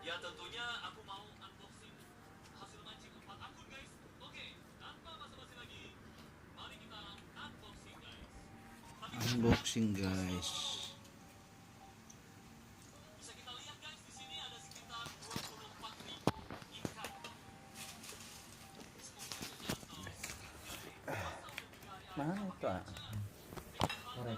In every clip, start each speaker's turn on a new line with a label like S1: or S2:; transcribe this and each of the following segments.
S1: Ya tentunya aku mau unboxing hasil mancing 4 akun guys. Oke, tanpa basa-basi lagi, mari kita unboxing guys.
S2: Unboxing guys.
S1: Bisa kita lihat guys, di sini ada sekitar 24.000 ikan.
S2: Mana itu
S3: Korek.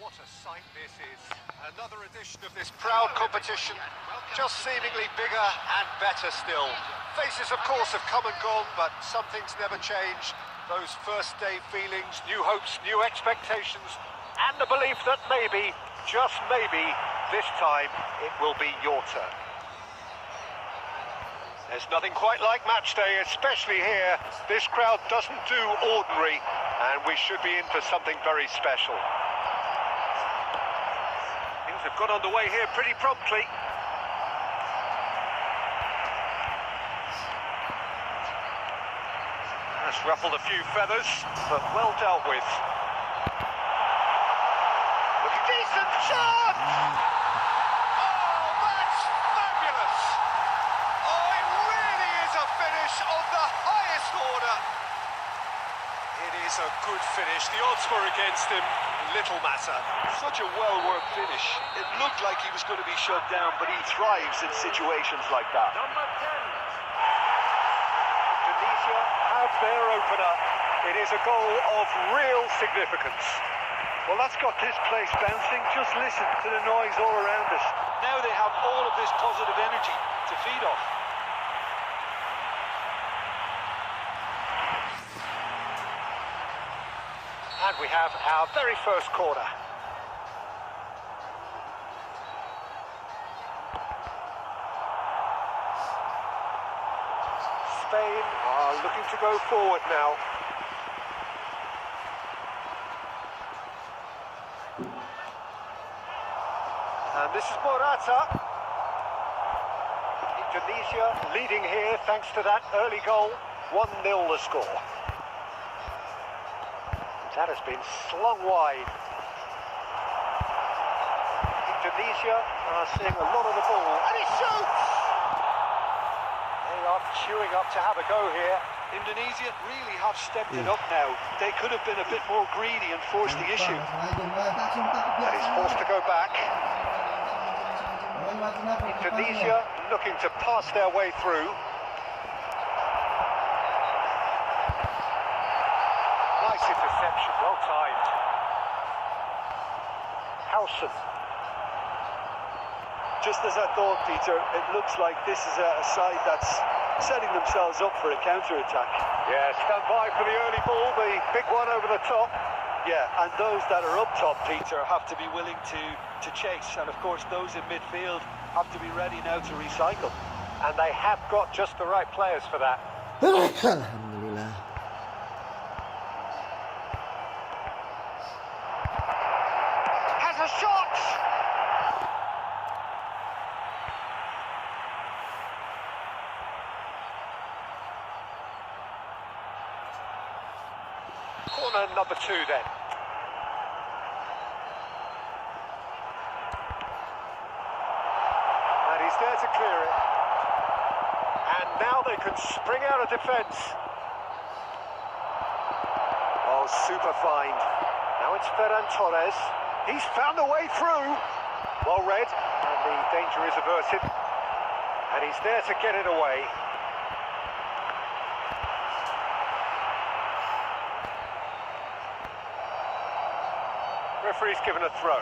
S4: What a sight this is. Another edition of this proud competition, just seemingly bigger and better still. Faces, of course, have come and gone, but some things never change. Those first day feelings, new hopes, new expectations, and the belief that maybe, just maybe, this time it will be your turn. There's nothing quite like match day, especially here. This crowd doesn't do ordinary, and we should be in for something very special. Things have got underway here pretty promptly. That's ruffled a few feathers, but well dealt with. A decent shot! Oh, that's fabulous! Oh, it really is a finish of the highest order. It is a good finish. The odds were against him. Little matter.
S5: Such a well-worked finish. It looked like he was going to be shut down, but he thrives in situations like that.
S4: Number 10. Tunisia have their opener. It is a goal of real significance.
S5: Well, that's got this place bouncing. Just listen to the noise all around us. Now they have all of this positive energy to feed off.
S4: And we have our very first corner. Spain are looking to go forward now. And this is Morata. Indonesia leading here thanks to that early goal. 1-0 the score. That has been slung wide. Indonesia are seeing a lot of the ball, and he shoots! They are queuing up to have a go here.
S5: Indonesia really have stepped it up now. They could have been a bit more greedy and forced the issue.
S4: And he's forced to go back. Indonesia looking to pass their way through. Nice interception, well timed. Howson.
S5: Just as I thought, Peter, it looks like this is a side that's setting themselves up for a counter-attack.
S4: Yeah, stand by for the early ball, the big one over the top.
S5: Yeah, and those that are up top, Peter, have to be willing to chase. And of course, those in midfield have to be ready now to recycle.
S4: And they have got just the right players for that.
S2: Alhamdulillah.
S4: Has a shot! Corner number 2 then. And he's there to clear it. And now they can spring out of defence. Oh, super find. Now it's Ferran Torres. He's found a way through. Well read, and the danger is averted. And he's there to get it away. Referee's given a throw.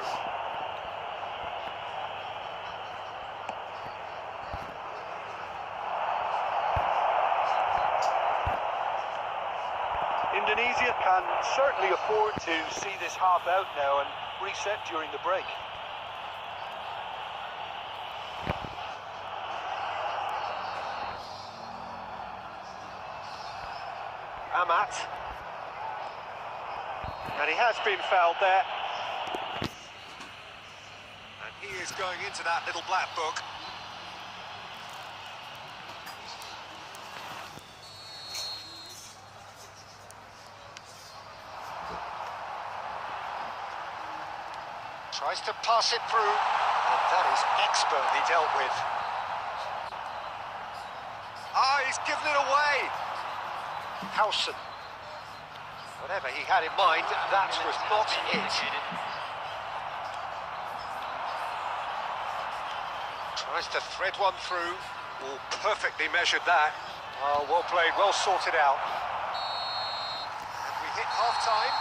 S5: Indonesia can certainly afford to see this half out now and reset during the break.
S4: Amat. And he has been fouled there. And he is going into that little black book. Tries to pass it through, and that is expertly dealt with. Ah, he's given it away. Howson. Whatever he had in mind, that was not it. Tries to thread one through. Oh, perfectly measured that. Oh, well played, well sorted out. And we hit half-time.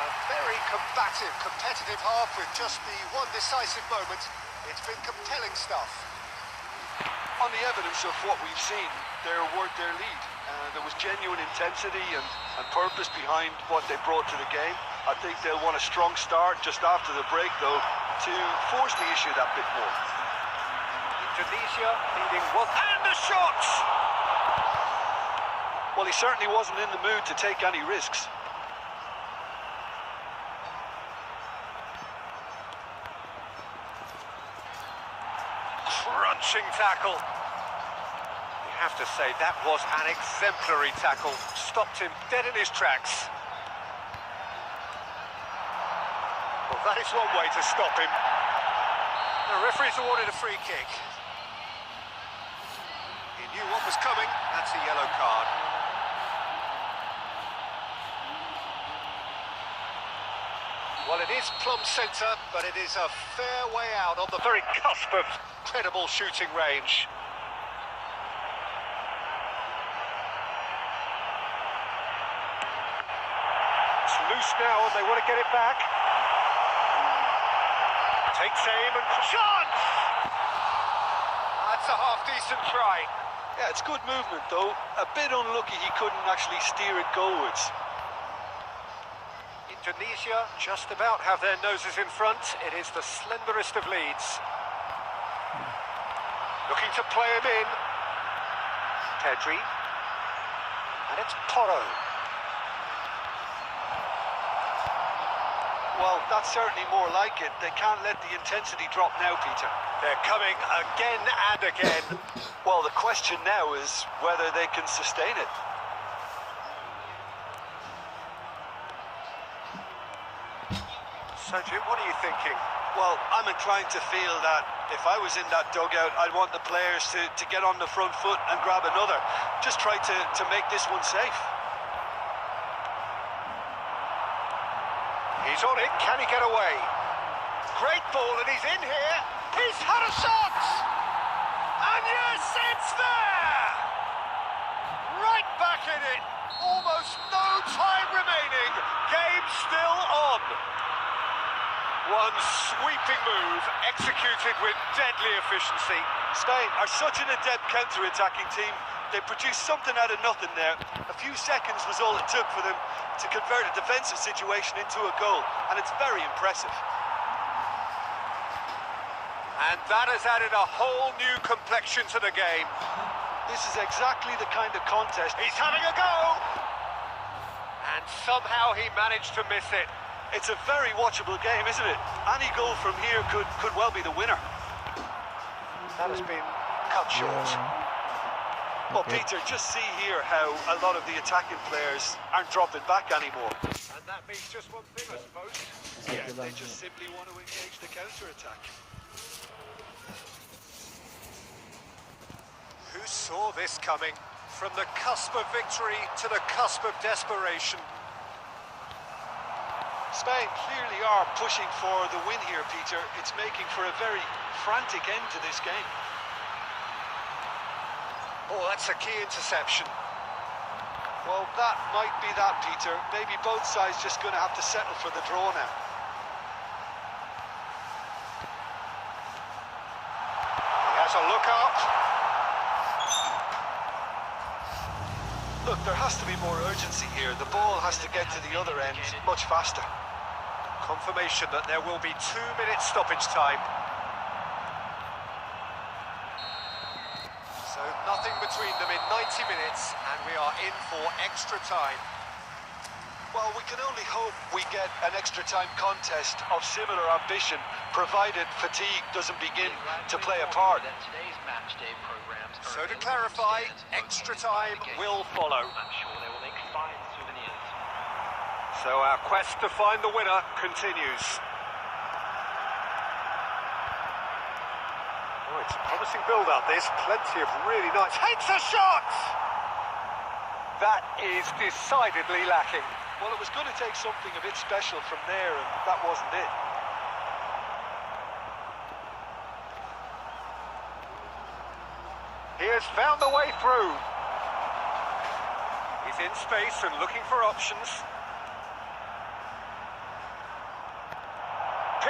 S4: And Very combative, competitive half with just the one decisive moment. It's been compelling stuff.
S5: On the evidence of what we've seen, they're worth their lead. There was genuine intensity and purpose behind what they brought to the game. I think they'll want a strong start just after the break, though, to force the issue that bit more.
S4: Indonesia leading one. And the shots!
S5: Well, he certainly wasn't in the mood to take any risks.
S4: Crunching tackle. You have to say that was an exemplary tackle. Stopped him dead in his tracks. Well, that is one way to stop him. The referee's awarded a free kick. He knew what was coming. That's a yellow card. Well, it is plumb centre, but it is a fair way out on the very cusp of credible shooting range. It's loose now and they want to get it back. Takes aim and chance! That's a half-decent try.
S5: Yeah, it's good movement, though. A bit unlucky he couldn't actually steer it goalwards.
S4: Indonesia just about have their noses in front. It is the slenderest of leads. Looking to play him in. Pedri. And it's Porro.
S5: Well, that's certainly more like it. They can't let the intensity drop now, Peter.
S4: They're coming again and again.
S5: Well, the question now is whether they can sustain it.
S4: So, Jim, what are you thinking?
S5: Well, I'm inclined to feel that if I was in that dugout, I'd want the players to get on the front foot and grab another. Just try to make this one safe.
S4: He's on it. Can he get away? Great ball, and he's in here. He's had a shot! And yes, it's there! Right back in it. Almost no time remaining. Game still on. One sweeping move, executed with deadly efficiency.
S5: Spain are such an adept counter-attacking team. They produced something out of nothing there. A few seconds was all it took for them to convert a defensive situation into a goal, and it's very impressive.
S4: And that has added a whole new complexion to the game.
S5: This is exactly the kind of contest.
S4: He's having a go! And somehow he managed to miss it.
S5: It's a very watchable game, isn't it? Any goal from here could well be the winner.
S4: That has been cut short.
S5: Well, Peter, just see here how a lot of the attacking players aren't dropping back anymore.
S4: And that means just one thing, I suppose.
S5: Yeah, they just simply want to engage the counter-attack.
S4: Who saw this coming? From the cusp of victory to the cusp of desperation.
S5: Spain clearly are pushing for the win here, Peter. It's making for a very frantic end to this game.
S4: Oh, that's a key interception.
S5: Well, that might be that, Peter. Maybe both sides just going to have to settle for the draw now.
S4: He has a look up.
S5: Look, there has to be more urgency here. The ball has to get to the other end much faster.
S4: Confirmation that there will be 2 minutes stoppage time. So nothing between them in 90 minutes, and we are in for extra time.
S5: Well, we can only hope we get an extra time contest of similar ambition, provided fatigue doesn't begin to play a part.
S4: So to clarify, extra time will follow. So our quest to find the winner continues. Oh, it's a promising build-up, this. Plenty of really nice... Takes a shot! That is decidedly lacking.
S5: Well, it was going to take something a bit special from there, and that wasn't it.
S4: He has found the way through. He's in space and looking for options.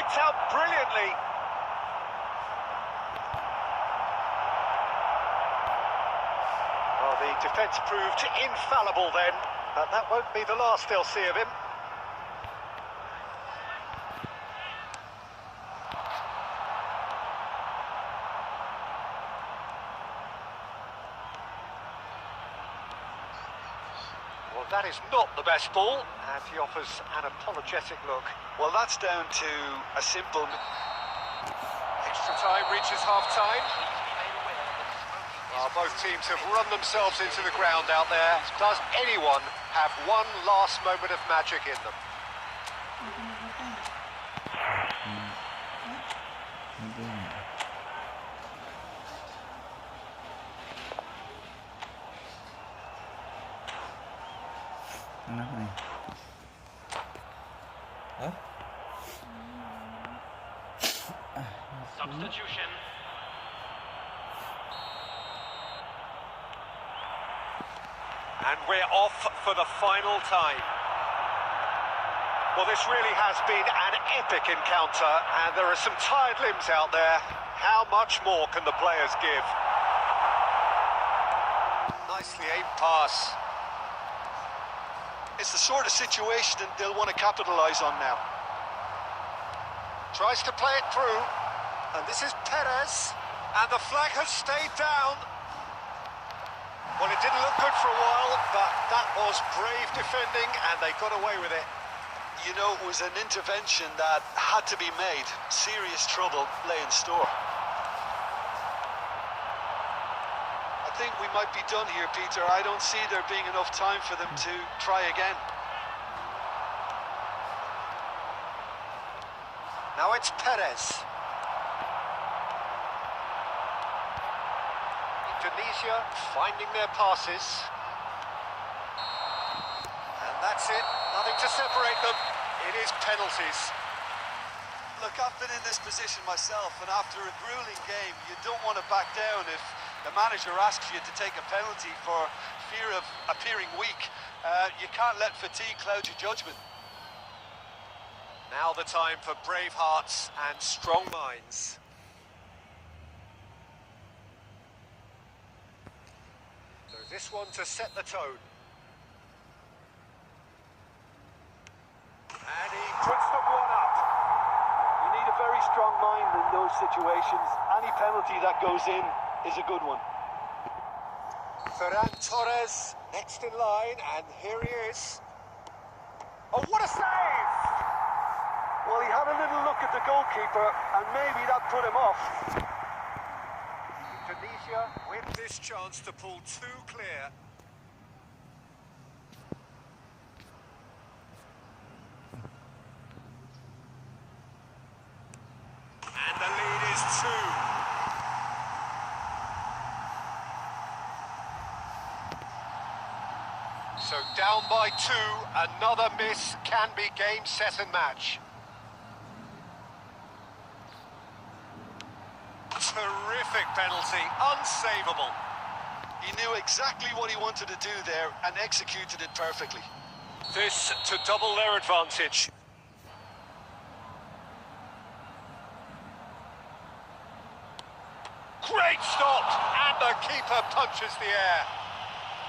S4: worked out brilliantly. Well, the defence proved infallible then, but that won't be the last they'll see of him. Well, that is not the best ball, and he offers an apologetic look.
S5: Well, that's down to a simple...
S4: Extra time reaches half-time. Well, both teams have run themselves into the ground out there. Does anyone have one last moment of magic in them?
S2: Kenapa nih?
S3: Hah?
S1: Substitution.
S4: And we're off for the final time. Well, this really has been an epic encounter, and there are some tired limbs out there. How much more can the players give? Nicely aimed pass.
S5: It's the sort of situation that they'll want to capitalise on now.
S4: Tries to play it through, and this is Perez, and the flag has stayed down. Well, it didn't look good for a while, but that was brave defending, and they got away with it.
S5: You know, it was an intervention that had to be made. Serious trouble lay in store. I think we might be done here, Peter. I don't see there being enough time for them to try again.
S4: Now it's Perez. Indonesia finding their passes. And that's it. Nothing to separate them. It is penalties.
S5: Look, I've been in this position myself, and after a grueling game, you don't want to back down if the manager asks you to take a penalty for fear of appearing weak. You can't let fatigue cloud your judgment.
S4: Now the time for brave hearts and strong minds. So this one to set the tone. And he puts the one up.
S5: You need a very strong mind in those situations. Any penalty that goes in is a good one.
S4: Ferran Torres next in line, and here he is. Oh, what a save!
S5: Well, he had a little look at the goalkeeper, and maybe that put him off.
S4: Indonesia with this chance to pull two clear. And the lead is 2. So down by 2, another miss can be game, set and match. Terrific penalty, unsavable.
S5: He knew exactly what he wanted to do there and executed it perfectly.
S4: This to double their advantage. Great stop, and the keeper punches the air.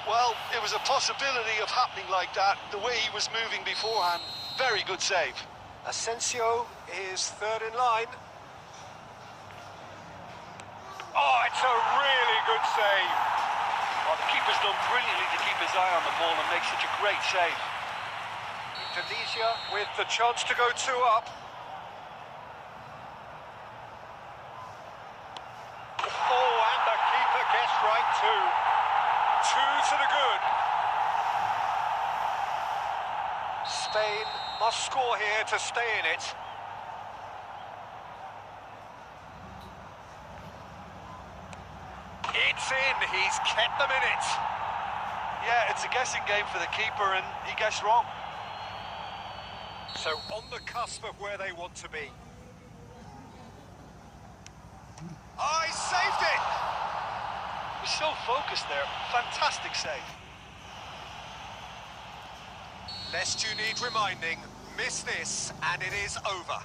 S5: Well, it was a possibility of happening like that, the way he was moving beforehand. Very good save.
S4: Asensio is third in line. Oh, it's a really good save.
S5: Well, the keeper's done brilliantly to keep his eye on the ball and make such a great save.
S4: Indonesia with the chance to go 2 up. Oh, and the keeper gets right too. 2 to the good. Spain must score here to stay in it. It's in, he's kept them in it.
S5: Yeah, it's a guessing game for the keeper, and he guessed wrong.
S4: So on the cusp of where they want to be. Oh, he saved it!
S5: He was so focused there. Fantastic save.
S4: Lest you need reminding, miss this and it is over.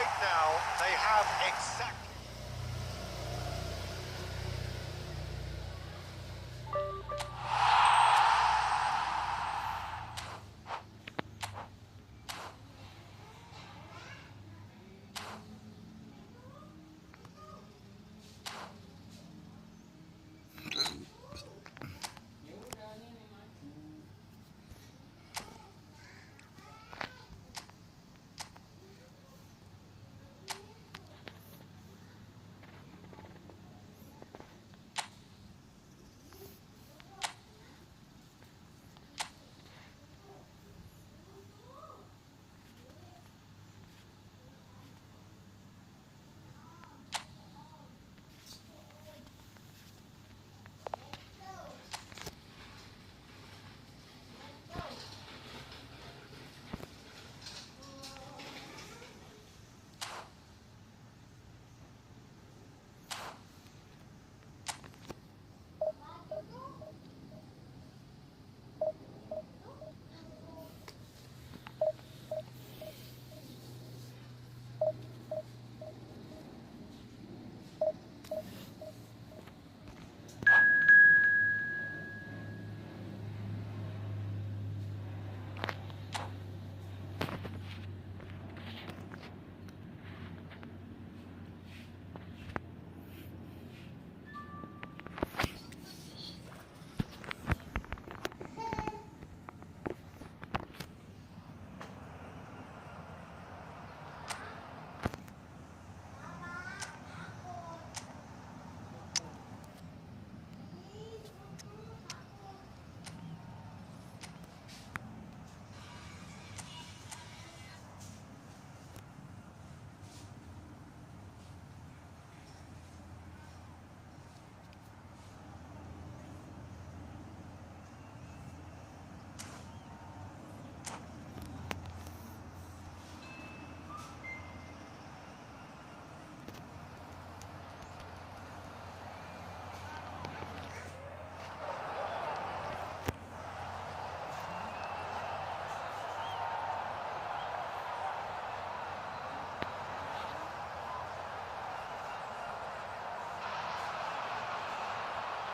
S4: right now, they have exactly...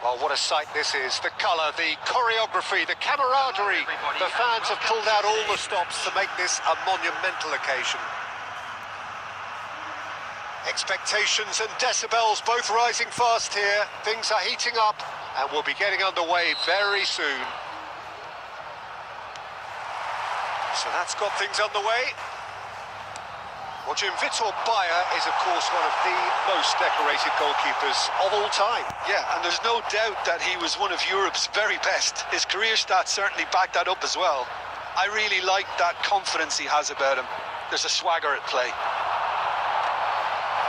S4: Well, what a sight this is. The colour, the choreography, the camaraderie. The fans have pulled out all the stops to make this a monumental occasion. Expectations and decibels both rising fast here. Things are heating up and we'll be getting underway very soon. So that's got things underway. Watching Vitor Bayer is, of course, one of the most decorated goalkeepers of all time.
S5: Yeah, and there's no doubt that he was one of Europe's very best. His career stats certainly back that up as well. I really like that confidence he has about him. There's a swagger at play.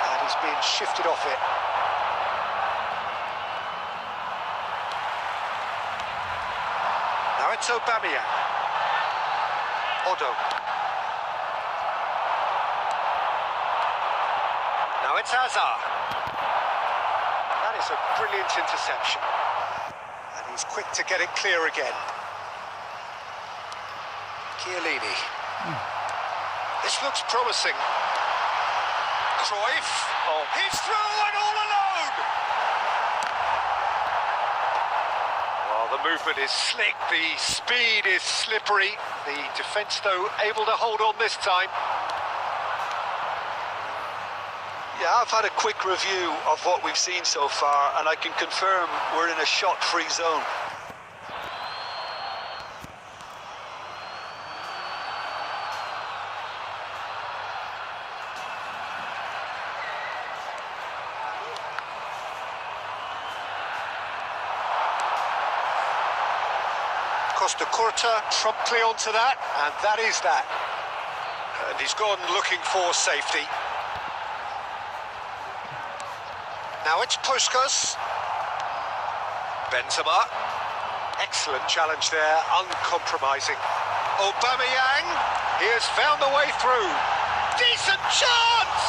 S4: And he's being shifted off it. Now it's Aubameyang. Odo. Now it's Hazard. That is a brilliant interception. And he's quick to get it clear again. Chiellini. This looks promising. Cruyff. Oh. He's through and all alone! Well, the movement is slick, the speed is slippery. The defence, though, able to hold on this time.
S5: Yeah, I've had a quick review of what we've seen so far, and I can confirm we're in a shot-free zone.
S4: Costa Curta promptly onto that, and that is that. And he's gone looking for safety. Now it's Puskas. Benzema. Excellent challenge there, uncompromising. Aubameyang. He has found the way through. Decent chance!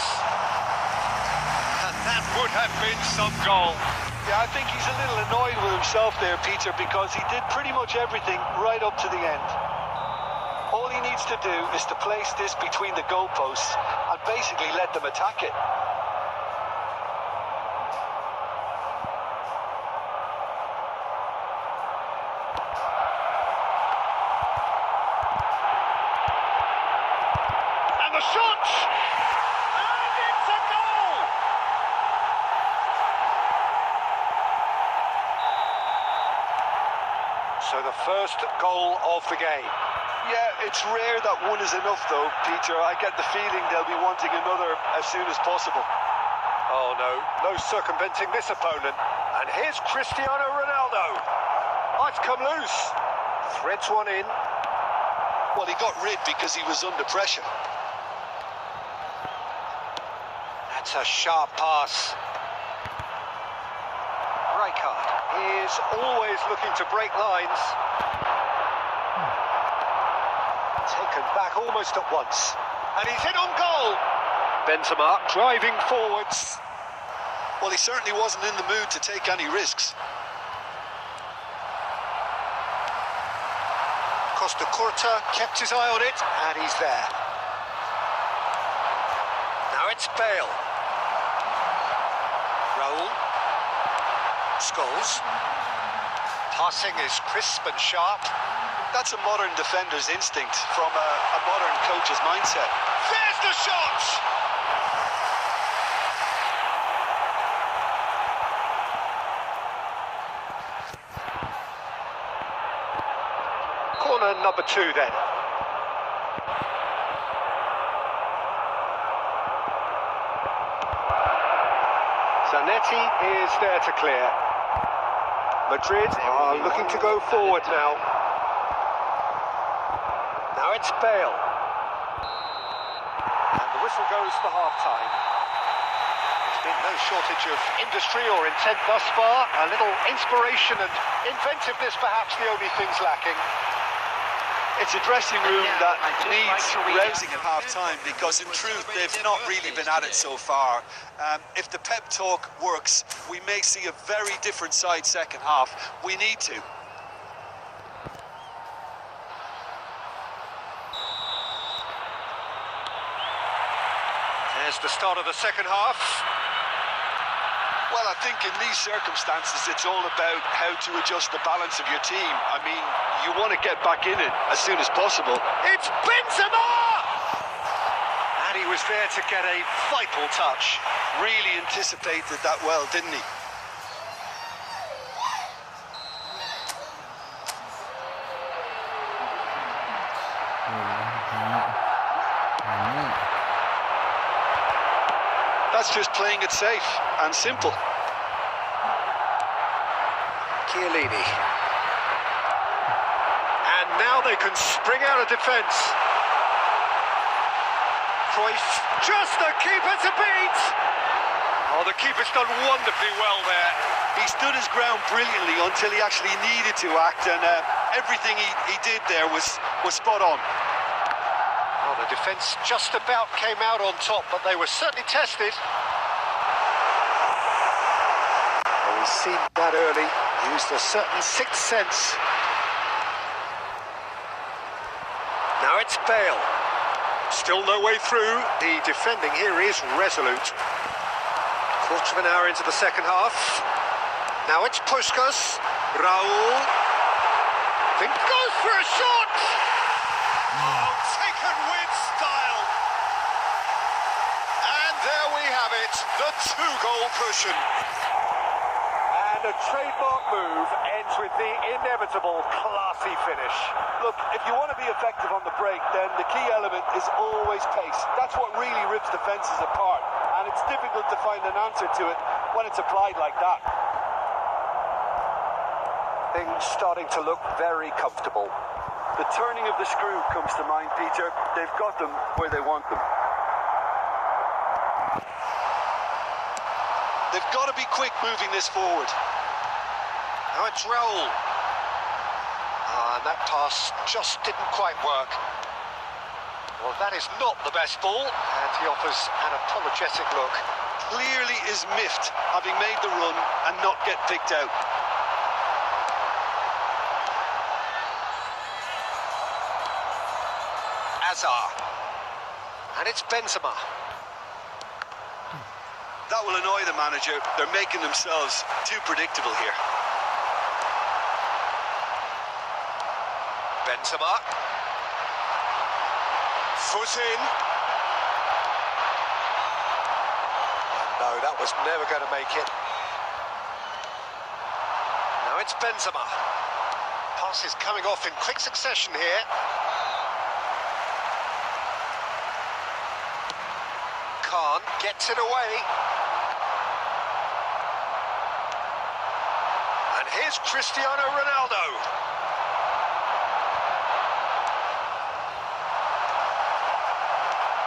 S4: And that would have been some goal.
S5: Yeah, I think he's a little annoyed with himself there, Peter, because he did pretty much everything right up to the end. All he needs to do is to place this between the goalposts and basically let them attack it.
S4: And the shot! And it's a goal! So the first goal of the game.
S5: Yeah, it's rare that one is enough though, Peter. I get the feeling they'll be wanting another as soon as possible.
S4: Oh no circumventing this opponent. And here's Cristiano Ronaldo. Oh, it's come loose. Threads one in.
S5: Well, he got rid because he was under pressure.
S4: That's a sharp pass. Rijkaard is always looking to break lines. Taken back almost at once. And he's in on goal. Benzema driving forwards.
S5: Well, he certainly wasn't in the mood to take any risks.
S4: Costa Curta kept his eye on it, and he's there. Now it's Bale. Raul. Scholes. Passing is crisp and sharp.
S5: That's a modern defender's instinct from a modern coach's mindset.
S4: There's the shot! Corner number 2 then. Zanetti is there to clear. Madrid are looking to go forward now. Now it's Bale. And the whistle goes for half-time. There's been no shortage of industry or intent thus far. A little inspiration and inventiveness perhaps the only things lacking.
S5: It's a dressing room that needs rousing at half-time because in truth they've not really been at it so far. If the pep talk works, we may see a very different side second half. We need to.
S4: There's the start of the second half.
S5: Well, I think in these circumstances, it's all about how to adjust the balance of your team. I mean, you want to get back in it as soon as possible.
S4: It's Benzema! And he was there to get a vital touch.
S5: Really anticipated that well, didn't he? That's just playing it safe and simple.
S4: Chiellini. And now they can spring out of defence. Cruyff, just the keeper to beat! Oh, the keeper's done wonderfully well there.
S5: He stood his ground brilliantly until he actually needed to act, and everything he did there was spot on.
S4: Oh, the defence just about came out on top, but they were certainly tested. Well, we've seen that early. Used a certain sixth sense. Now it's Bale. Still no way through. The defending here is resolute. Quarter of an hour into the second half. Now it's Puskas. Raul. Think goes for a shot. Oh, taken with style. And there we have it, the 2-goal cushion. And a trademark move ends with the inevitable classy finish.
S5: Look, if you want to be effective on the break, then the key element is always pace. That's what really rips defences apart, and it's difficult to find an answer to it when it's applied like that.
S4: Things starting to look very comfortable.
S5: The turning of the screw comes to mind, Peter. They've got them where they want them. They've got to be quick moving this forward.
S4: Now it's Raul. And that pass just didn't quite work. Well, that is not the best ball. And he offers an apologetic look.
S5: Clearly is miffed, having made the run and not get picked out.
S4: Azar. And it's Benzema.
S5: that will annoy the manager. They're making themselves too predictable here.
S4: Benzema. Foot in. And no, that was never going to make it. Now it's Benzema. Pass is coming off in quick succession here. Khan gets it away. And here's Cristiano Ronaldo.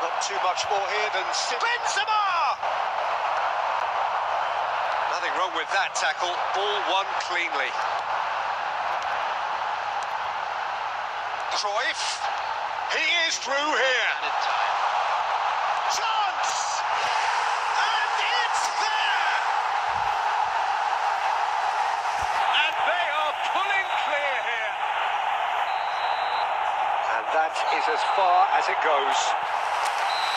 S4: Not too much more here than Benzema! Nothing wrong with that tackle. Ball won cleanly. Cruyff. He is through here. Chance! And it's there!
S5: And they are pulling clear here.
S4: And that is as far as it goes.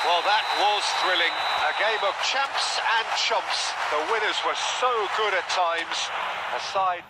S4: Well, that was thrilling. A game of champs and chumps. The winners were so good at times. Aside...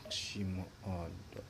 S2: Maksimo ada.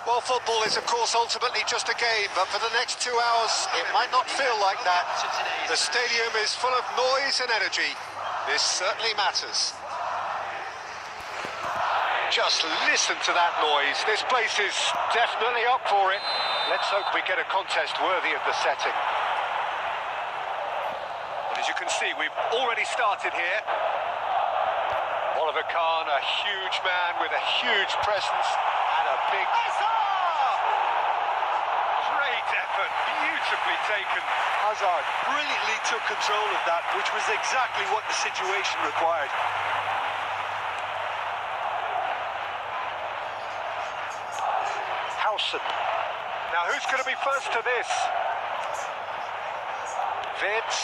S4: Well, football is, of course, ultimately just a game, but for the next 2 hours, it might not feel like that. The stadium is full of noise and energy. This certainly matters. Just listen to that noise. This place is definitely up for it. Let's hope we get a contest worthy of the setting. But as you can see, we've already started here. Oliver Kahn, a huge man with a huge presence and a big... Great effort, beautifully taken.
S5: Hazard brilliantly took control of that, which was exactly what the situation required.
S4: Howson. Now, who's going to be first to this? Vitz.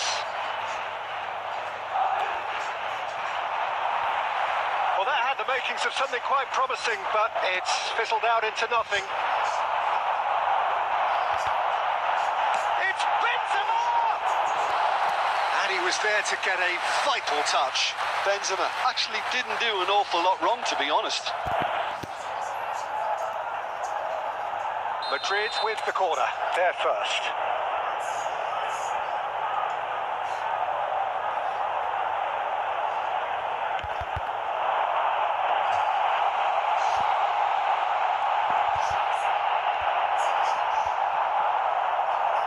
S4: Well, that had the makings of something quite promising, but it's fizzled out into nothing. It's Benzema! And he was there to get a vital touch.
S5: Benzema actually didn't do an awful lot wrong, to be honest.
S4: Madrid with the corner. They're first.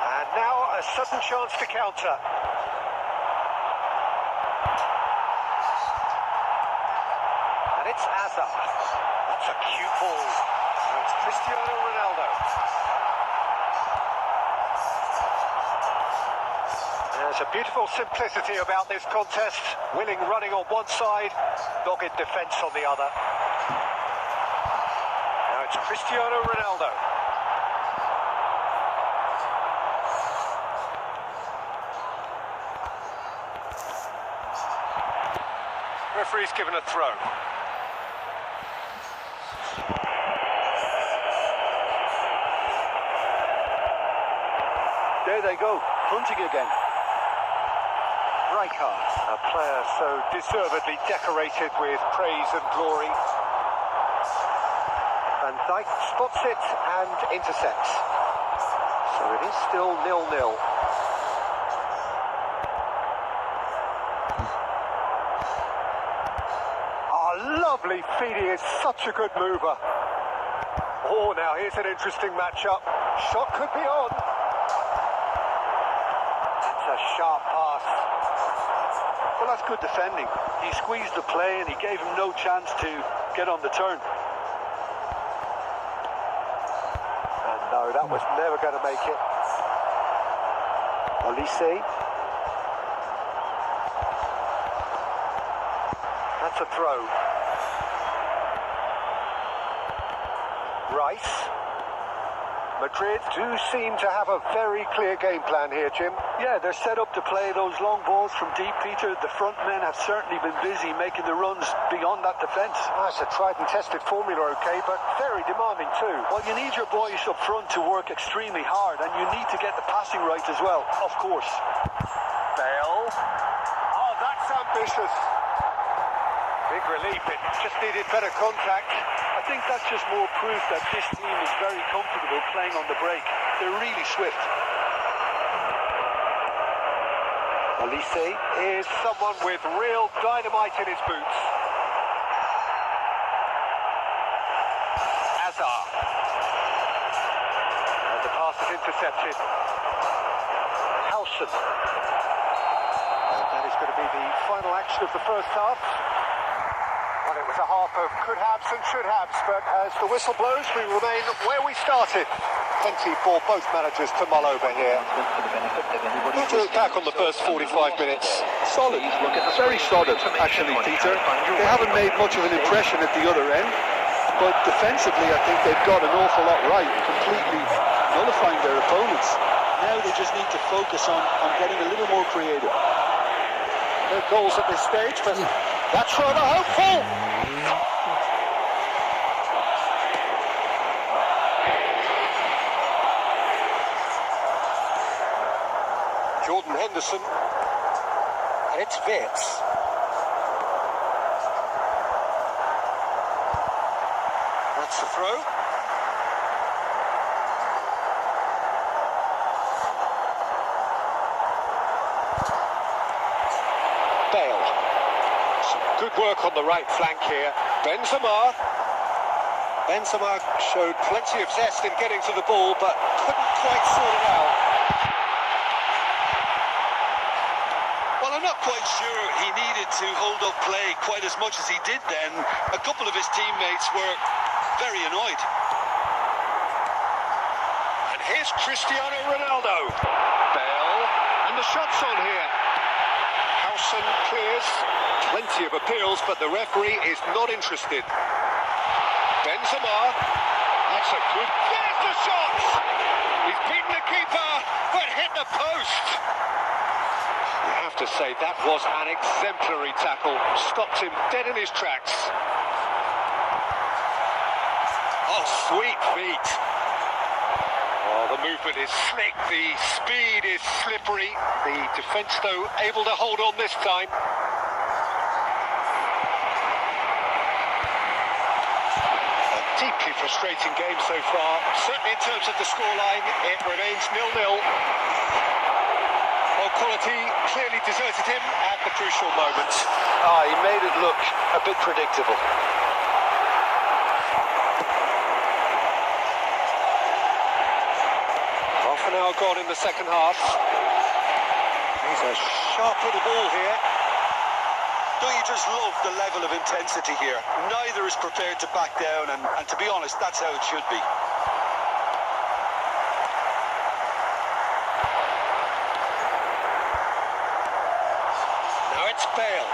S4: And now a sudden chance to counter. And it's Hazard. That's a cute ball. Now it's Cristiano Ronaldo. There's a beautiful simplicity about this contest. Willing running on one side, dogged defence on the other. Now it's Cristiano Ronaldo. Referee's given a throw.
S5: There they go, hunting again.
S4: Rijkaard, a player so deservedly decorated with praise and glory. Van Dijk spots it and intercepts. So it is still 0-0. Lovely feed, he is such a good mover. Oh, now here's an interesting matchup. Shot could be on. That's a sharp pass.
S5: Well, that's good defending. He squeezed the play and he gave him no chance to get on the turn.
S4: And no, that was never going to make it. Olise. That's a throw. Rice. Madrid do seem to have a very clear game plan here, Jim.
S5: Yeah, they're set up to play those long balls from deep, Peter. The front men have certainly been busy making the runs beyond that defence.
S4: That's a tried and tested formula, okay, but very demanding too.
S5: Well, you need your boys up front to work extremely hard, and you need to get the passing right as well, of course.
S4: Bale. Oh, that's ambitious. Big relief, it just needed better contact.
S5: I think that's just more proof that this team is very comfortable playing on the break. They're really swift.
S4: Olise is someone with real dynamite in his boots. Hazard. And the pass is intercepted. Howson. And that is going to be the final action of the first half. Well, it was a half of could-haves and should-haves, but as the whistle blows, we remain where we started. Plenty for both managers to mull over here. How do you look back on the first 45 minutes?
S5: Solid. Very solid, actually, Peter. They haven't made much of an impression at the other end, but defensively, I think they've got an awful lot right, completely nullifying their opponents. Now they just need to focus on getting a little more creative.
S4: No goals at this stage, but that's rather hopeful. Jordan Henderson And it's Vitz. That's the throw. Bale. Some good work on the right flank here. Benzema showed plenty of zest in getting to the ball, but couldn't quite sort it out.
S5: Well, I'm not quite sure he needed to hold up play quite as much as he did then. A couple of his teammates were very annoyed.
S4: And here's Cristiano Ronaldo. Bale, and the shot's on here. Howson clears. Plenty of appeals, but the referee is not interested. Benzema. That's a good... There's the shot! He's beaten the keeper, but hit the post. You have to say that was an exemplary tackle. Stopped him dead in his tracks. Oh, sweet feet. Oh, the movement is slick, the speed is slippery. The defence, though, able to hold on this time. A deeply frustrating game so far. Certainly in terms of the scoreline, it remains 0-0. Well, quality clearly deserted him at the crucial moment.
S5: He made it look a bit predictable.
S4: Half an hour gone in the second half. He's a sharp little ball here.
S5: Don't you just love the level of intensity here? Neither is prepared to back down, and to be honest, that's how it should be.
S4: Now it's Bale.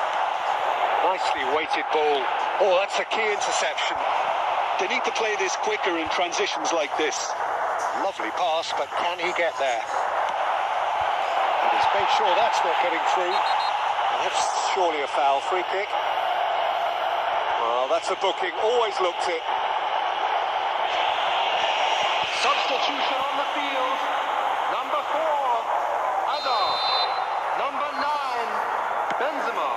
S4: Nicely weighted ball. Oh, that's a key interception.
S5: They need to play this quicker in transitions like this.
S4: Lovely pass, but can he get there? And he's made sure that's not getting through. That's surely a foul. Free kick. Well, that's a booking. Always looked it.
S6: Substitution on the field. Number 4, Hazard. Number 9, Benzema.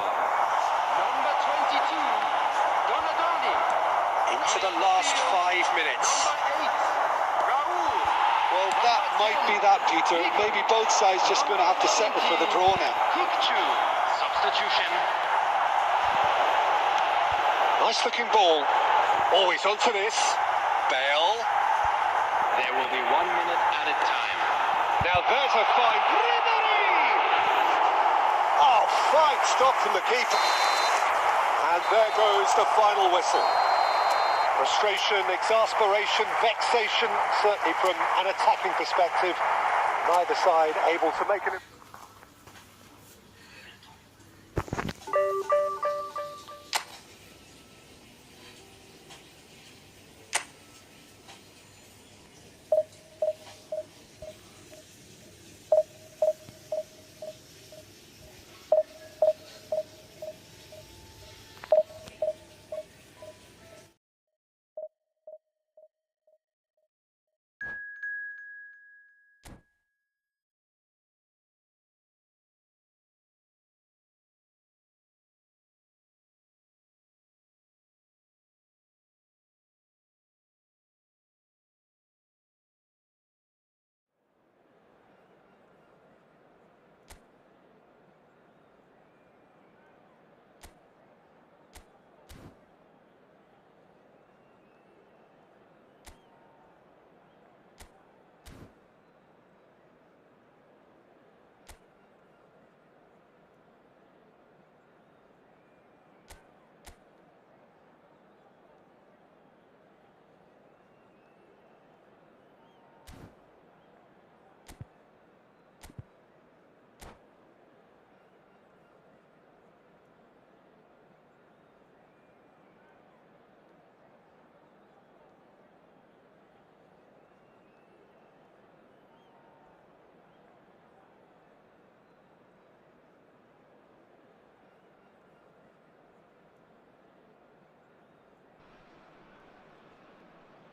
S6: Number 22, Donadoni.
S4: Into the last 5 minutes.
S6: Number 8, Raul.
S5: Well, that might be that, Peter. Maybe both sides just going to have to settle for the draw now.
S6: Kukcu. Substitution.
S4: Nice looking ball. Always onto this. Bale.
S6: There will be 1 minute added time.
S4: Now there's a fine. Oh, fine stop from the keeper. And there goes the final whistle. Frustration, exasperation, vexation, certainly from an attacking perspective. Neither side able to make an...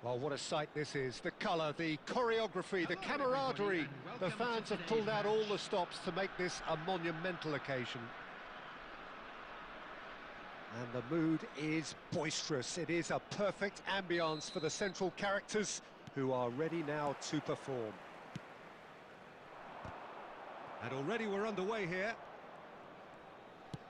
S4: Well, what a sight this is. The colour, the choreography, the camaraderie. The fans have pulled out all the stops to make this a monumental occasion.
S7: And the mood is boisterous. It is a perfect ambience for the central characters who are ready now to perform. And already we're underway here.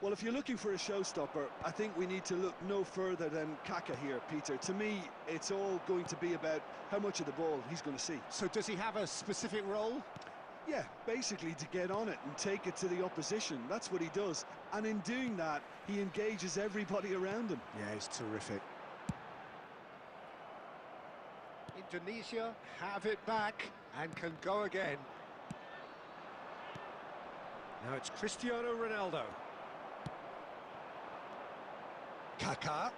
S5: Well, if you're looking for a showstopper, I think we need to look no further than Kaka here, Peter. To me, it's all going to be about how much of the ball he's going to see.
S7: So does he have a specific role?
S5: Yeah, basically to get on it and take it to the opposition. That's what he does. And in doing that, he engages everybody around him.
S7: Yeah, he's terrific. Indonesia have it back and can go again. Now it's Cristiano Ronaldo. Kaká.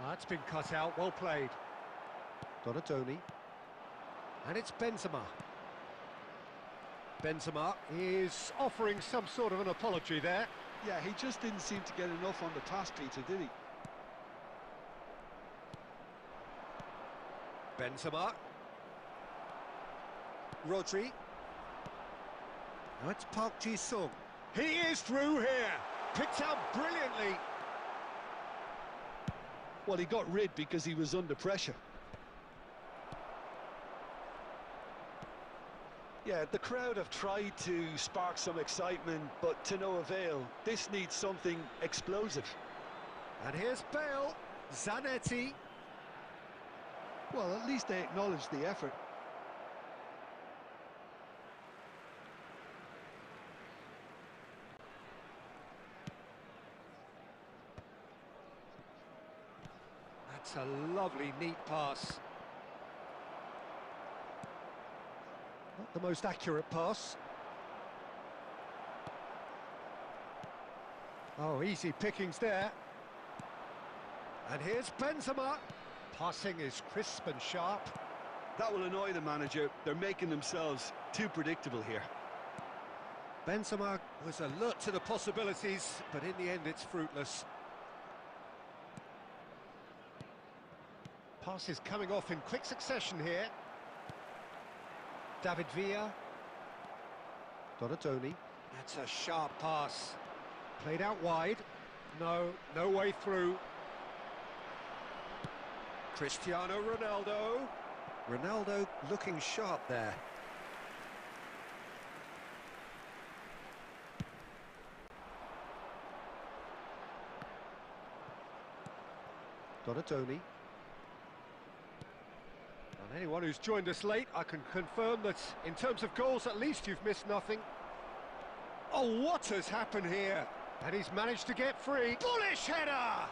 S7: That's been cut out, well played. Donatoni. And it's Benzema. Benzema is offering some sort of an apology there.
S5: Yeah, he just didn't seem to get enough on the pass, Peter, did he?
S7: Benzema. Rodri. Now it's Park Ji-sung. He is through here. Picked out brilliantly.
S5: Well, he got rid because he was under pressure. Yeah, the crowd have tried to spark some excitement, but to no avail. This needs something explosive.
S7: And here's Bale. Zanetti.
S5: Well, at least they acknowledge the effort.
S7: That's a lovely, neat pass. Not the most accurate pass. Oh, easy pickings there. And here's Benzema. Passing is crisp and sharp.
S5: That will annoy the manager. They're making themselves too predictable here.
S7: Benzema was alert to the possibilities, but in the end it's fruitless. Pass is coming off in quick succession here. David Villa. Donatoni. That's a sharp pass. Played out wide. No way through. Cristiano Ronaldo. Ronaldo looking sharp there. Donatoni. And anyone who's joined us late, I can confirm that in terms of goals, at least you've missed nothing. Oh, what has happened here? And he's managed to get free. Bullish header!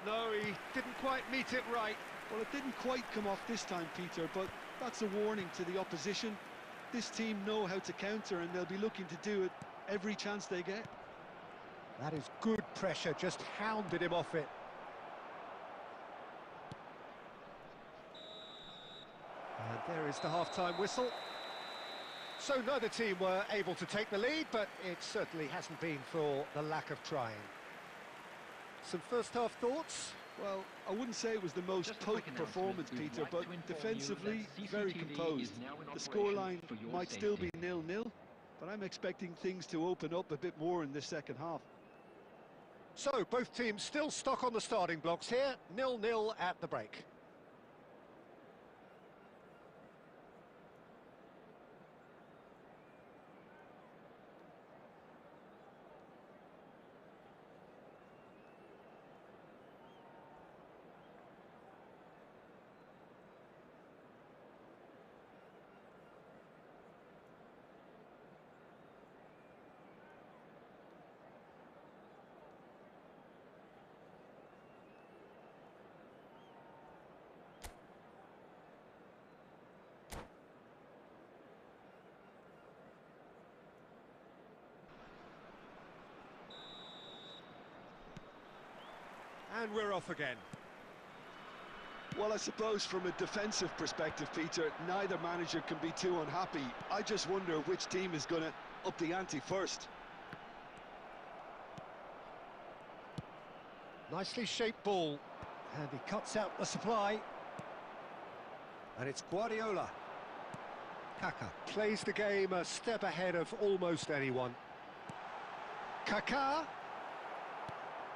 S7: No, he didn't quite meet it right.
S5: Well, it didn't quite come off this time, Peter, but that's a warning to the opposition. This team know how to counter, and they'll be looking to do it every chance they get.
S7: That is good pressure, just hounded him off it. And there is the half-time whistle. So neither team were able to take the lead, but it certainly hasn't been for the lack of trying. Some first-half thoughts?
S5: Well, I wouldn't say it was the most potent performance, Peter, but defensively, very composed. The scoreline might still be 0-0, but I'm expecting things to open up a bit more in this second half.
S7: So, both teams still stuck on the starting blocks here, 0-0 at the break. And we're off again.
S5: Well, I suppose from a defensive perspective, Peter, neither manager can be too unhappy. I just wonder which team is going to up the ante first.
S7: Nicely shaped ball. And he cuts out the supply. And it's Guardiola. Kaká plays the game a step ahead of almost anyone. Kaká.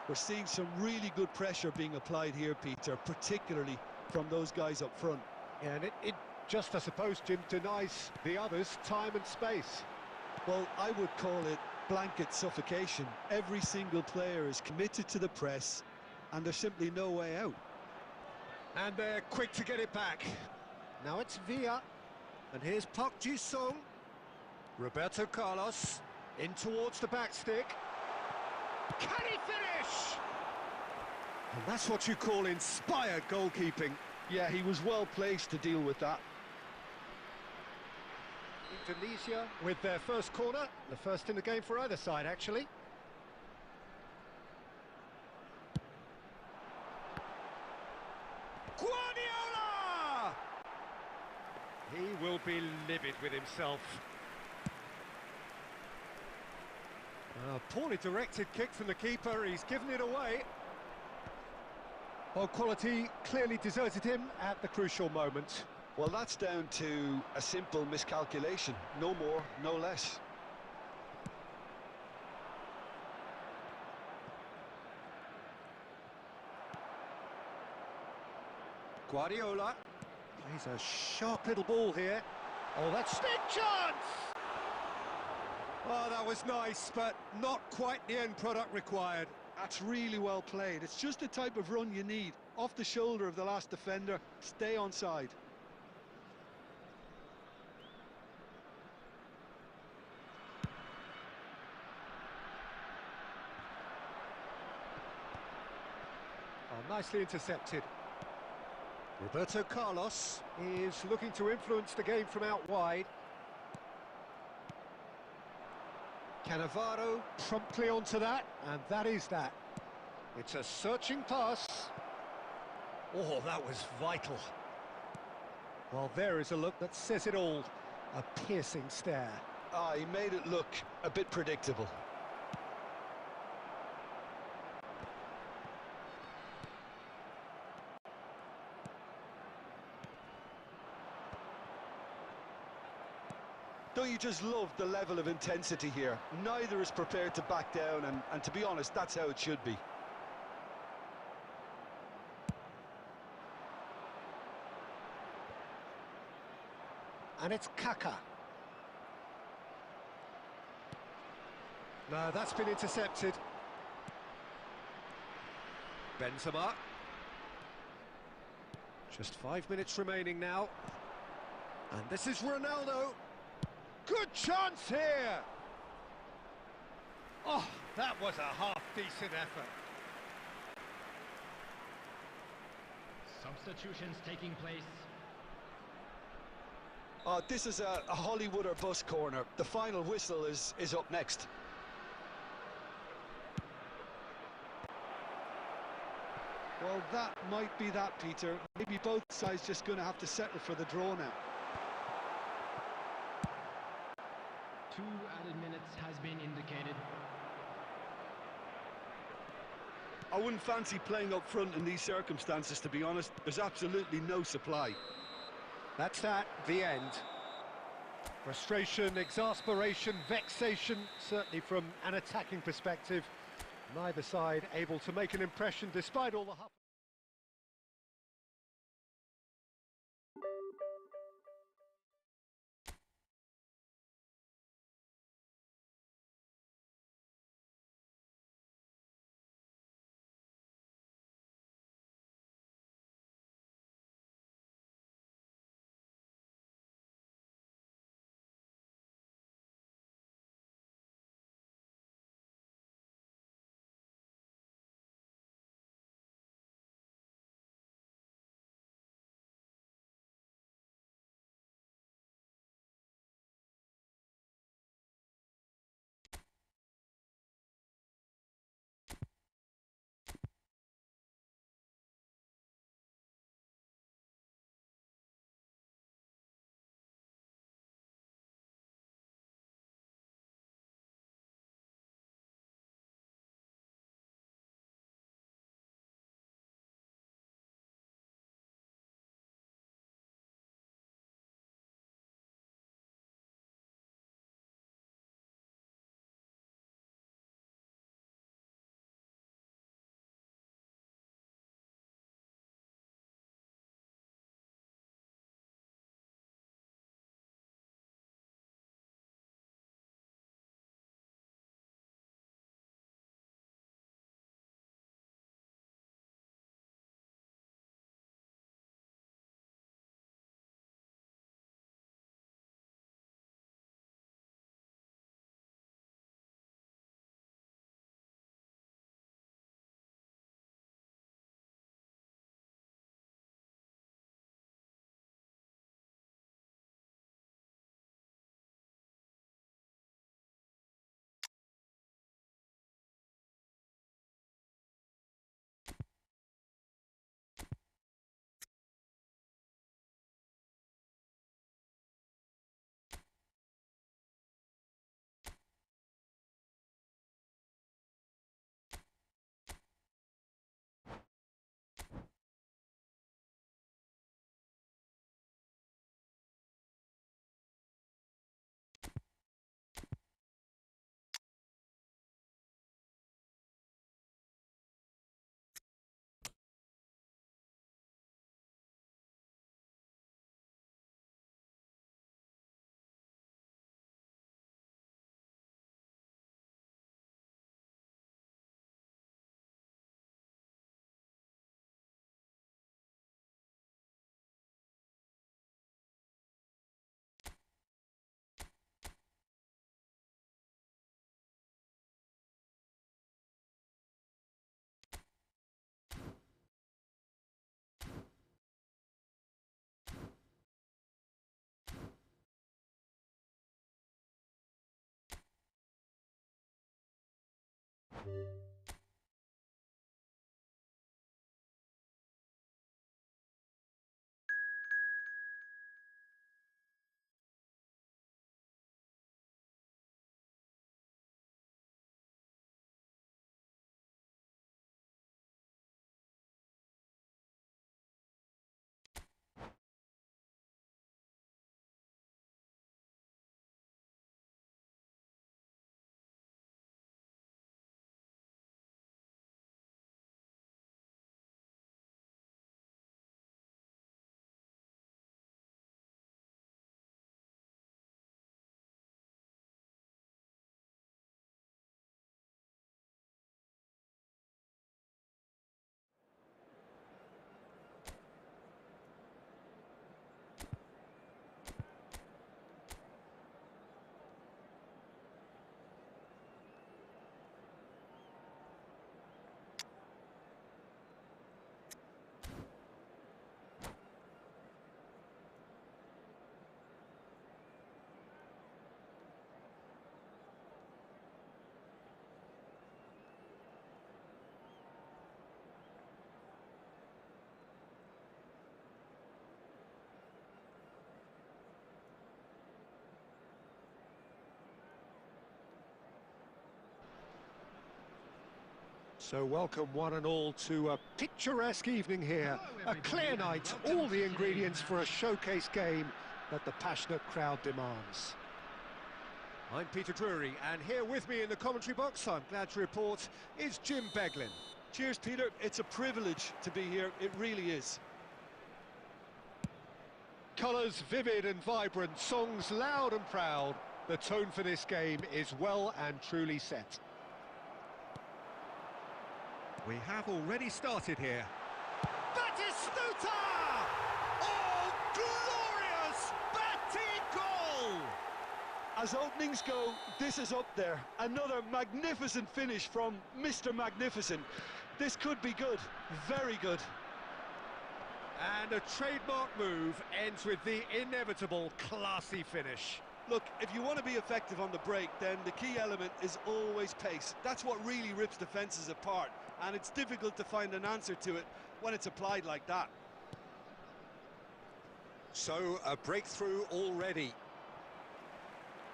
S8: We're seeing some really good pressure being applied here, Peter, particularly from those guys up front.
S7: Yeah, and it just, I suppose, Jim, denies the others time and space.
S8: Well, I would call it blanket suffocation. Every single player is committed to the press, and there's simply no way out.
S7: And they're quick to get it back. Now it's Villa, and here's Park Ji-sung. Roberto Carlos, in towards the back stick. Can he finish? And that's what you call inspired goalkeeping.
S8: Yeah, he was well placed to deal with that.
S7: Indonesia with their first corner, the first in the game for either side, actually. Guardiola! He will be livid with himself. A poorly directed kick from the keeper, he's given it away. Well, quality clearly deserted him at the crucial moment.
S8: Well, that's down to a simple miscalculation. No more, no less.
S7: Guardiola plays a sharp little ball here. Oh, that's big chance! Oh, that was nice, but not quite the end product required.
S8: That's really well played. It's just the type of run you need. Off the shoulder of the last defender, stay onside.
S7: Oh, nicely intercepted. Roberto Carlos is looking to influence the game from out wide. Cannavaro promptly onto that, and that is that. It's a searching pass. Oh, that was vital. Well, there is a look that says it all. A piercing stare.
S8: Ah, he made it look a bit predictable. Don't you just love the level of intensity here? Neither is prepared to back down, and to be honest, that's how it should be.
S7: And it's Kaka. No, that's been intercepted. Benzema. Just 5 minutes remaining now. And this is Ronaldo. Good chance here! Oh, that was a half-decent effort.
S9: Substitutions taking place.
S8: This is a Hollywood or bust corner. The final whistle is up next. Well, that might be that, Peter. Maybe both sides just going to have to settle for the draw now.
S9: 2 added minutes has been indicated.
S8: I wouldn't fancy playing up front in these circumstances, to be honest. There's absolutely no supply.
S7: That's that, the end. Frustration, exasperation, vexation, certainly from an attacking perspective. Neither side able to make an impression despite all the huff. So welcome one and all to a picturesque evening here. A clear night, all the ingredients for a showcase game that the passionate crowd demands. I'm Peter Drury, and here with me in the commentary box, I'm glad to report, is Jim Beglin.
S8: Cheers, Peter. It's a privilege to be here. It really is.
S7: Colours vivid and vibrant, songs loud and proud. The tone for this game is well and truly set. We have already started here. Batistuta! Oh, glorious Batty goal!
S8: As openings go, this is up there. Another magnificent finish from Mr. Magnificent. This could be good, very good.
S7: And a trademark move ends with the inevitable classy finish.
S8: Look, if you want to be effective on the break, then the key element is always pace. That's what really rips defences apart, and it's difficult to find an answer to it when it's applied like that.
S7: So, a breakthrough already.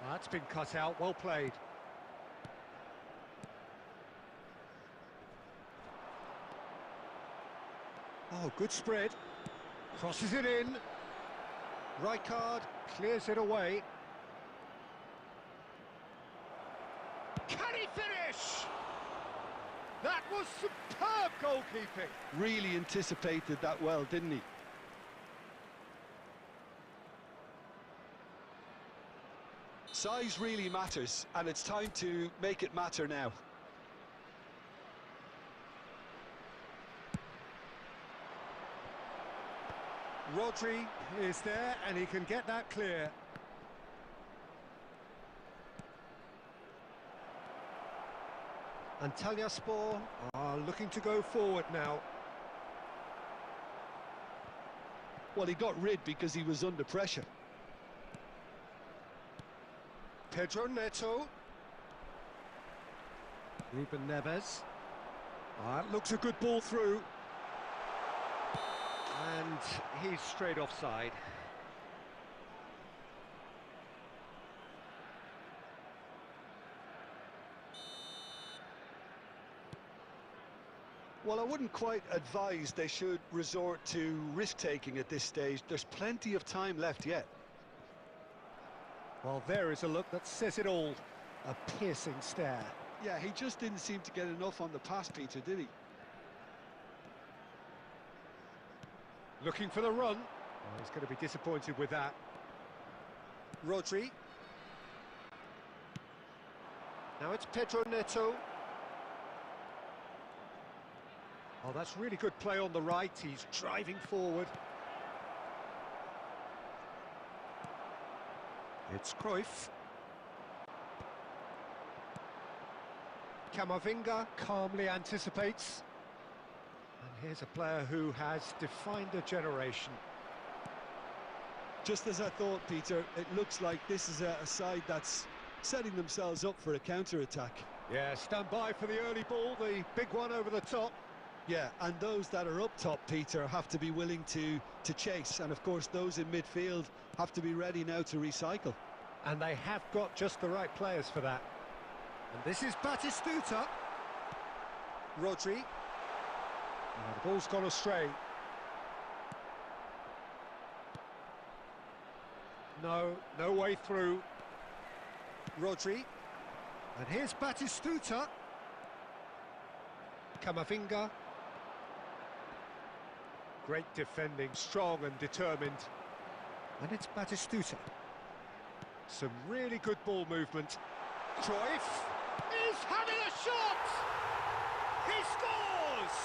S7: That's been cut out, well played. Oh, good spread. Crosses it in. Rijkaard clears it away. Can he finish? That was superb goalkeeping.
S8: Really anticipated that well, didn't he? Size really matters, and it's time to make it matter now.
S7: Rodri is there, and he can get that clear. Antalyaspor are looking to go forward now.
S8: Well, he got rid because he was under pressure.
S7: Pedro Neto. Ruben Neves. That looks a good ball through. And he's straight offside.
S8: Well, I wouldn't quite advise they should resort to risk-taking at this stage. There's plenty of time left yet.
S7: Well, there is a look that says it all. A piercing stare.
S8: Yeah, he just didn't seem to get enough on the pass, Peter, did he?
S7: Looking for the run. Oh, he's going to be disappointed with that. Rodri. Now it's Pedro Neto. Oh, that's really good play on the right. He's driving forward. It's Cruyff. Camavinga calmly anticipates. And here's a player who has defined a generation.
S8: Just as I thought, Peter, it looks like this is a side that's setting themselves up for a counter-attack.
S7: Yeah, stand by for the early ball, the big one over the top.
S8: Yeah, and those that are up top, Peter, have to be willing to chase. And of course, those in midfield have to be ready now to recycle.
S7: And they have got just the right players for that. And this is Batistuta. Rodri. Oh, the ball's gone astray. No way through. Rodri. And here's Batistuta. Camavinga. Great defending, strong and determined. And it's Batistuta. Some really good ball movement. Cruyff is having a shot! He scores!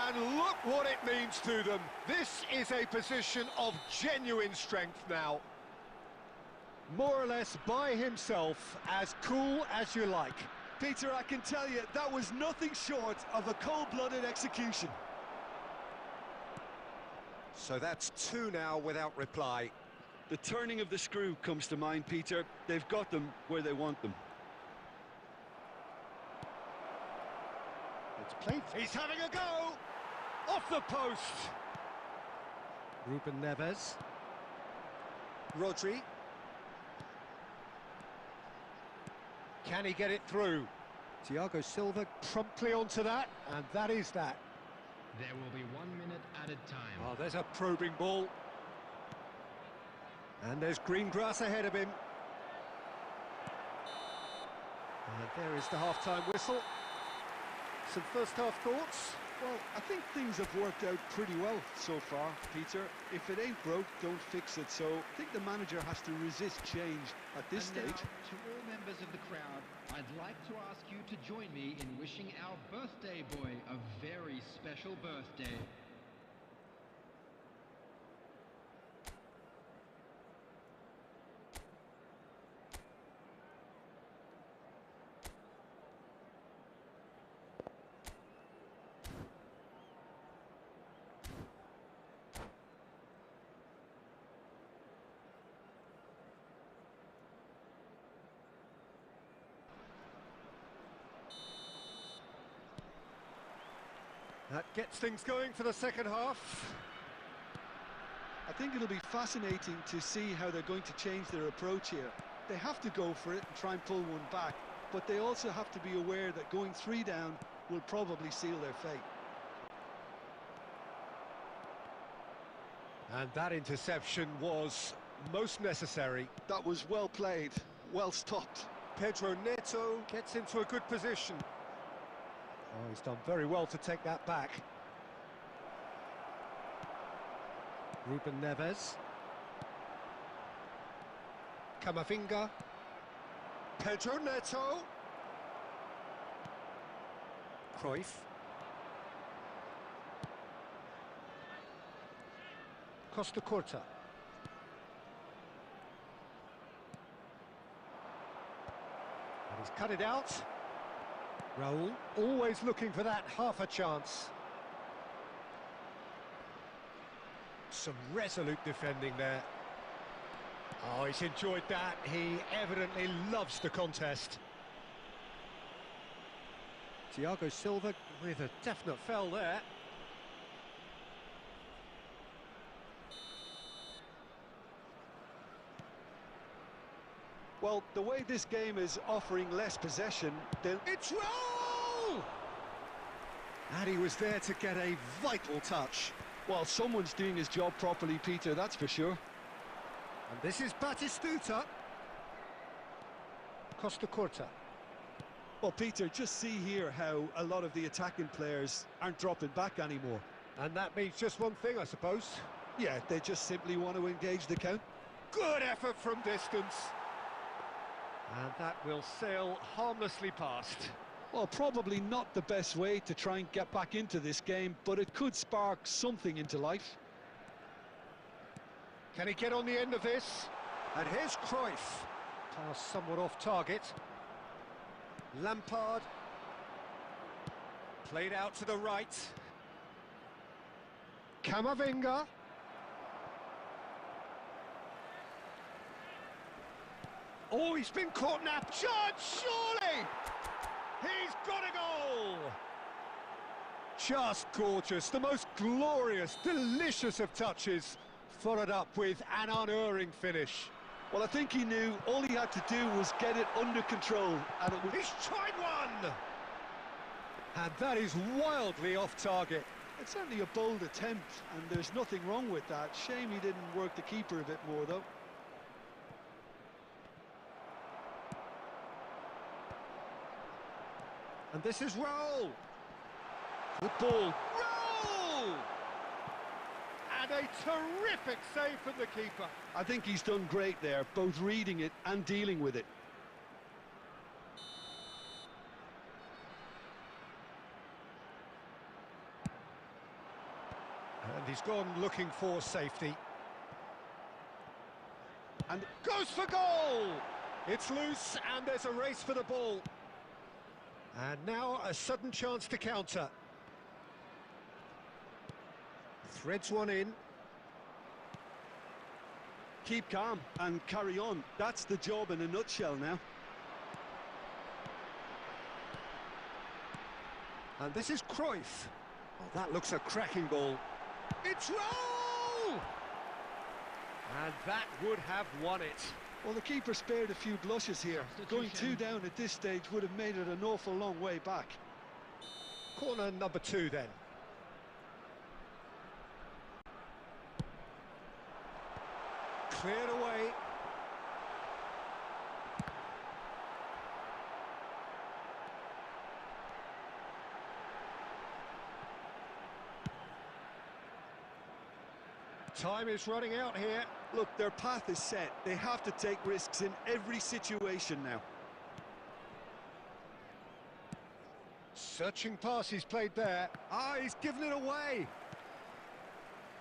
S7: And look what it means to them. This is a position of genuine strength now. More or less by himself, as cool as you like.
S8: Peter, I can tell you, that was nothing short of a cold-blooded execution.
S7: So that's two now without reply.
S8: The turning of the screw comes to mind, Peter. They've got them where they want them.
S7: It's played. He's having a go! Off the post! Ruben Neves. Rodri. Can he get it through? Thiago Silva promptly onto that, and that is that.
S9: There will be 1 minute added time.
S7: Oh, there's a probing ball. And there's green grass ahead of him. And there is the half-time whistle. Some first-half thoughts?
S8: Well, I think things have worked out pretty well so far, Peter. If it ain't broke, don't fix it. So I think the manager has to resist change at this
S9: And now,
S8: stage.
S9: to all members of the crowd, I'd like to ask you to join me in wishing our birthday boy a very special birthday.
S7: That gets things going for the second half.
S8: I think it'll be fascinating to see how they're going to change their approach here. They have to go for it and try and pull one back, but they also have to be aware that going 3 down will probably seal their fate.
S7: And that interception was most necessary.
S8: That was well played, well stopped.
S7: Pedro Neto gets into a good position. Oh, he's done very well to take that back. Ruben Neves. Camavinga. Pedro Neto. Cruyff. Costa Curta. And he's cut it out. Raul, always looking for that half a chance. Some resolute defending there. Oh, he's enjoyed that. He evidently loves the contest. Thiago Silva with a definite foul there.
S8: Well, the way this game is offering less possession,
S7: It's Raul! And he was there to get a vital touch.
S8: well, someone's doing his job properly, Peter, that's for sure.
S7: And this is Batistuta. Costa Curta.
S8: Well, Peter, just see here how a lot of the attacking players aren't dropping back anymore.
S7: And that means just one thing, I suppose.
S8: Yeah, they just simply want to engage the count.
S7: Good effort from distance. And that will sail harmlessly past.
S8: Well, probably not the best way to try and get back into this game, but it could spark something into life.
S7: Can he get on the end of this? And here's Cruyff. Pass somewhat off target. Lampard. Played out to the right. Camavinga. Oh, he's been caught now. Shot, surely! He's got a goal! Just gorgeous, the most glorious, delicious of touches, followed up with an unerring finish.
S8: Well, I think he knew all he had to do was get it under control, and it was...
S7: He's tried one! And that is wildly off target.
S8: It's certainly a bold attempt, and there's nothing wrong with that. Shame he didn't work the keeper a bit more, though.
S7: And this is Roll. Good ball. Roll! And a terrific save from the keeper.
S8: I think he's done great there, both reading it and dealing with it.
S7: And he's gone looking for safety. And goes for goal! It's loose, and there's a race for the ball. And now a sudden chance to counter. Threads one in.
S8: Keep calm and carry on. That's the job in a nutshell now.
S7: And this is Cruyff. Oh, that looks a cracking ball. It's Roll! And that would have won it.
S8: Well, the keeper spared a few blushes here. Going 2 down at this stage would have made it an awful long way back.
S7: Corner number 2 then. Cleared away. Time is running out here.
S8: Look, their path is set. They have to take risks in every situation now.
S7: Searching pass he's played there. Ah, he's given it away.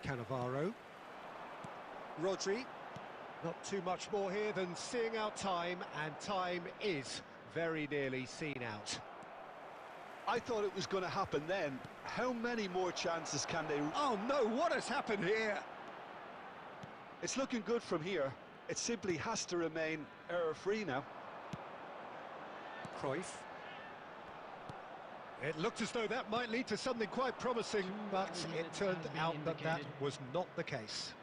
S7: Cannavaro. Rodri. Not too much more here than seeing out time, and time is very nearly seen out.
S8: I thought it was going to happen then. How many more chances can they...
S7: Oh no, what has happened here?
S8: It's looking good from here. It simply has to remain error-free now.
S7: Cruyff. It looked as though that might lead to something quite promising, but it turned out that that was not the case.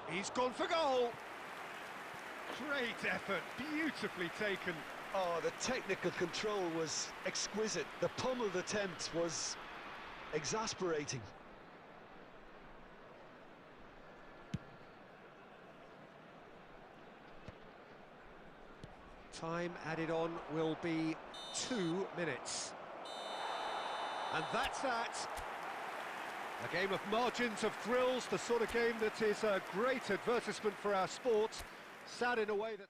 S7: He's gone for goal. Great effort, beautifully taken.
S8: Oh, the technical control was exquisite. The pummeled attempt was exasperating.
S7: Time added on will be 2 minutes. And that's that. A game of margins, of thrills, the sort of game that is a great advertisement for our sport. Sad in a way that...